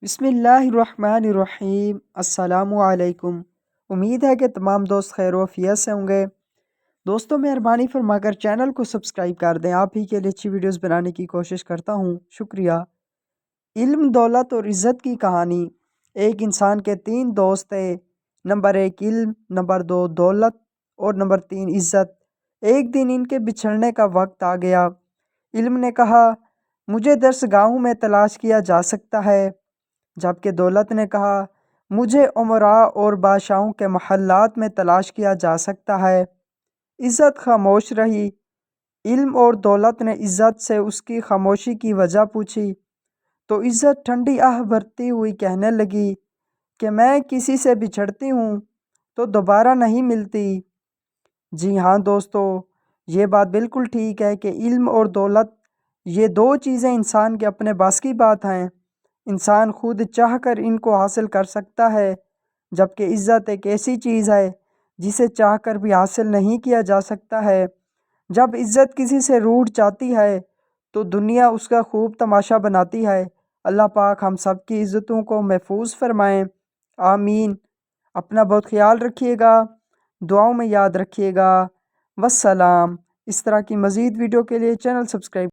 बिस्मिल्लाहिर्रहमानिर्रहीम। अस्सलामु अलैकुम। उम्मीद है कि तमाम दोस्त खैर व आफियत से होंगे। दोस्तों, मेहरबानी फरमाकर चैनल को सब्सक्राइब कर दें। आप ही के लिए अच्छी वीडियोस बनाने की कोशिश करता हूँ, शुक्रिया। इल्म, दौलत और इज़्ज़त की कहानी। एक इंसान के 3 दोस्त थे। नंबर 1 इल्म, नंबर 2 दौलत और नंबर 3 इज़्ज़त। एक दिन इनके बिछड़ने का वक्त आ गया। इल्म ने कहा, मुझे दरसगाहों में तलाश किया जा सकता है, जबकि दौलत ने कहा, मुझे उमरा और बादशाहों के महल्लात में तलाश किया जा सकता है। इज़्ज़त खामोश रही। इल्म और दौलत ने इज़्ज़त से उसकी खामोशी की वजह पूछी, तो इज़्ज़त ठंडी आह भरती हुई कहने लगी कि मैं किसी से बिछड़ती हूँ तो दोबारा नहीं मिलती। जी हाँ दोस्तों, ये बात बिल्कुल ठीक है कि इल्म और दौलत, ये दो चीज़ें इंसान के अपने बस की बात हैं। इंसान खुद चाह कर इनको हासिल कर सकता है, जबकि इज़्ज़त एक ऐसी चीज़ है जिसे चाह कर भी हासिल नहीं किया जा सकता है। जब इज़्ज़त किसी से रूठ जाती है तो दुनिया उसका खूब तमाशा बनाती है। अल्लाह पाक हम सब की इज़्ज़तों को महफूज फरमाएँ, आमीन। अपना बहुत ख्याल रखिएगा, दुआओं में याद रखिएगा। वस्सलाम। इस तरह की मज़ीद वीडियो के लिए चैनल सब्सक्राइब